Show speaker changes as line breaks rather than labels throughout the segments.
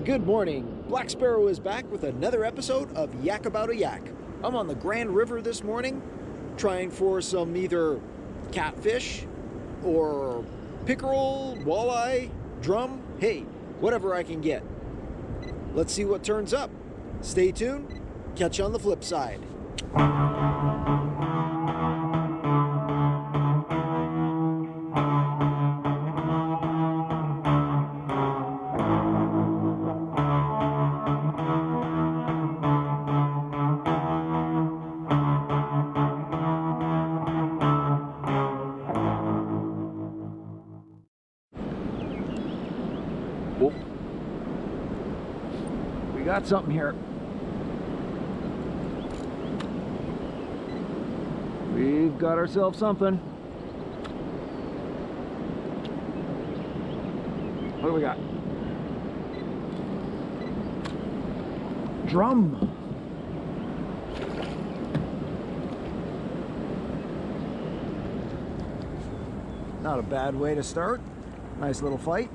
Good morning. Black Sparrow is back with another episode of Yak About A Yak. I'm on the Grand River this morning trying for some either catfish or pickerel, walleye, drum, hey, whatever I can get. Let's see what turns up. Stay tuned. Catch you on the flip side. Oh, we got something here. We've got ourselves something. What do we got? Drum. Not a bad way to start. Nice little fight.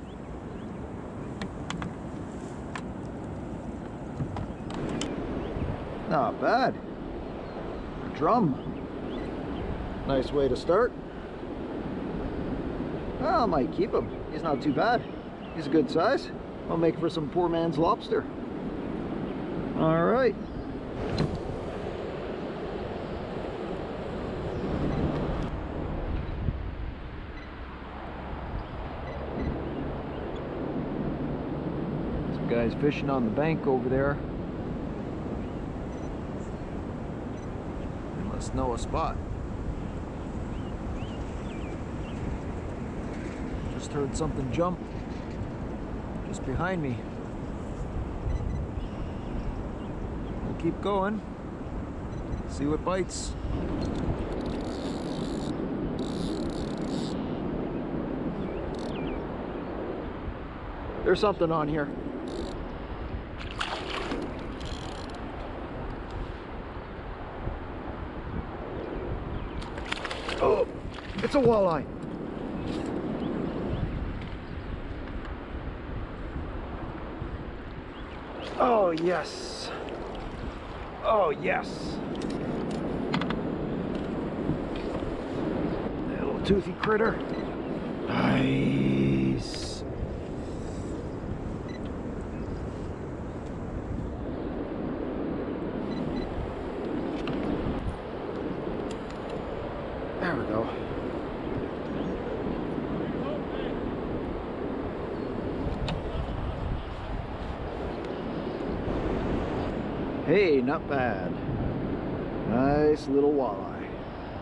Not bad. Drum. Nice way to start. Well, I might keep him. He's not too bad. He's a good size. I'll make for some poor man's lobster. All right. Some guys fishing on the bank over there. They must know a spot. Just heard something jump just behind me. We'll keep going, see what bites. There's something on here. Oh, it's a walleye. Oh, yes. Oh, yes. That little toothy critter. Nice. There we go. Hey, not bad. Nice little walleye.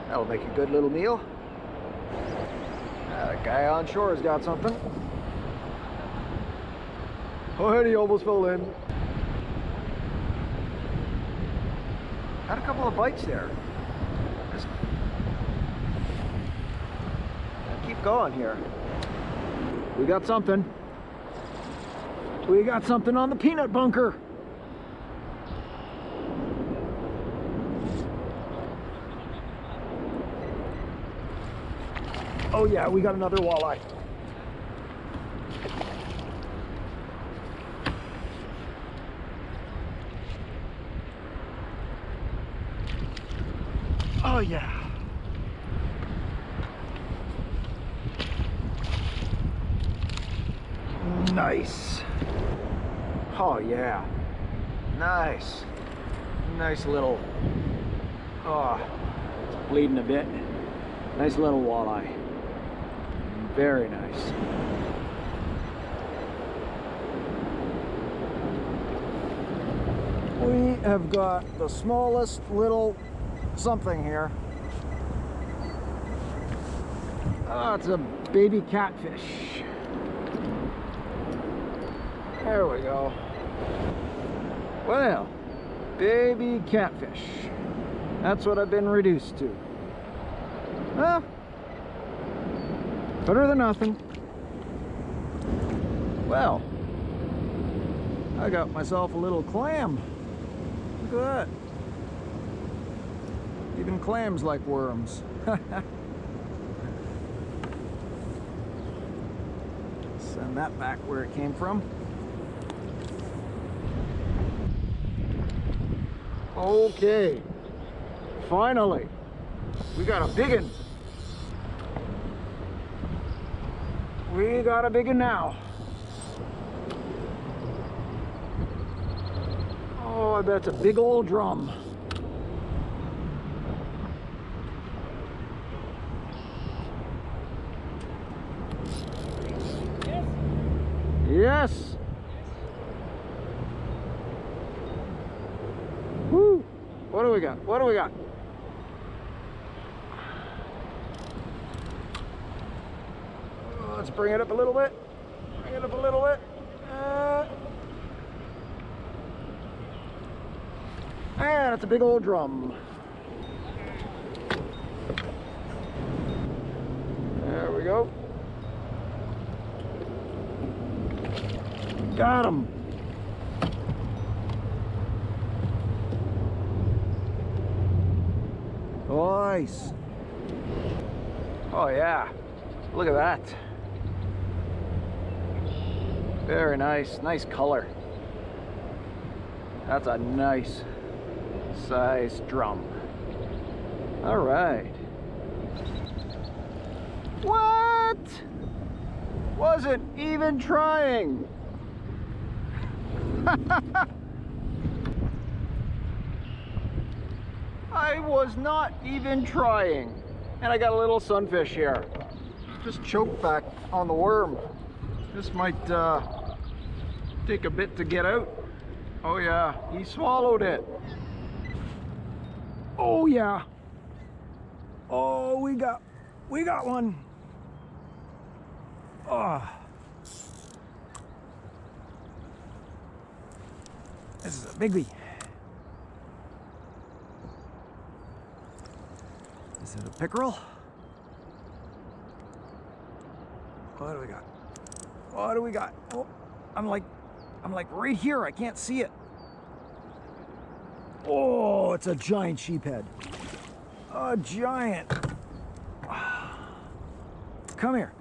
That'll make a good little meal. That guy on shore has got something. Oh, he almost fell in. Had a couple of bites there. Just keep going here. We got something. We got something on the peanut bunker. Oh yeah, we got another walleye. Oh yeah. Nice. Oh yeah. Nice. Nice little, oh, it's bleeding a bit. Nice little walleye. Very nice. We have got the smallest little something here. Oh, it's a baby catfish. There we go. Well, baby catfish. That's what I've been reduced to. Well, better than nothing. Well, I got myself a little clam. Look at that. Even clams like worms. Send that back where it came from. Okay, finally, we got a big one. We got a big one now. Oh, I bet it's a big old drum. Yes. Woo. What do we got? What do we got? Let's bring it up a little bit. Bring it up a little bit. And it's a big old drum. There we go. Got him. Nice. Oh yeah. Look at that. Very nice. Nice color. That's a nice size drum. All right. What? Wasn't even trying. I was not even trying. And I got a little sunfish here. Just choked back on the worm. This might take a bit to get out. Oh yeah, he swallowed it. Oh yeah. Oh, we got one. Oh. This is a biggie. Is it a pickerel? What do we got? What do we got? Oh, I'm like right here. I can't see it. Oh, it's a giant sheephead. A giant. Come here.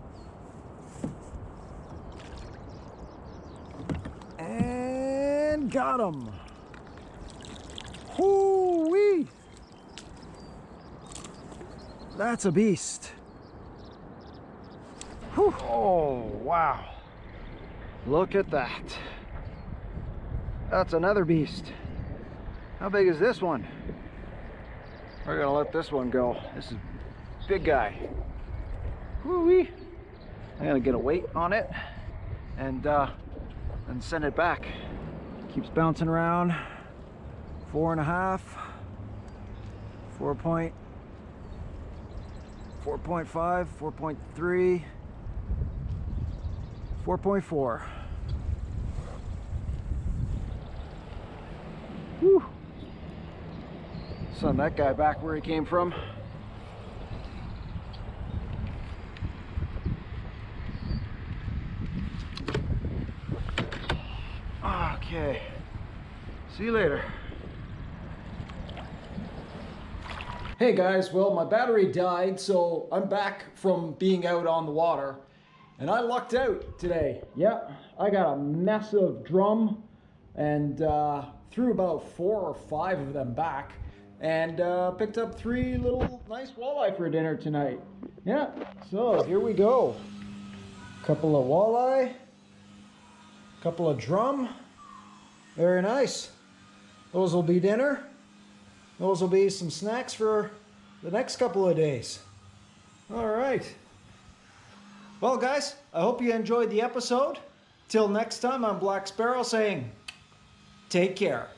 And got him. Hoo-wee. That's a beast. Whew. Oh, wow. Look at that. That's another beast. How big is this one? We're gonna let this one go. This is a big guy. Woo-wee. I'm gonna get a weight on it and send it back. Keeps bouncing around. 4.5, 4.5, 4.3, 4.4. Whew. Send that guy back where he came from. Okay. See you later. Hey guys, well my battery died, so I'm back from being out on the water. And I lucked out today. Yeah, I got a massive drum and threw about 4 or 5 of them back. And picked up 3 little nice walleye for dinner tonight. Yeah, so here we go. Couple of walleye, couple of drum. Very nice. Those will be dinner. Those will be some snacks for the next couple of days. All right. Well, guys, I hope you enjoyed the episode. Till next time, I'm Black Sparrow saying, take care.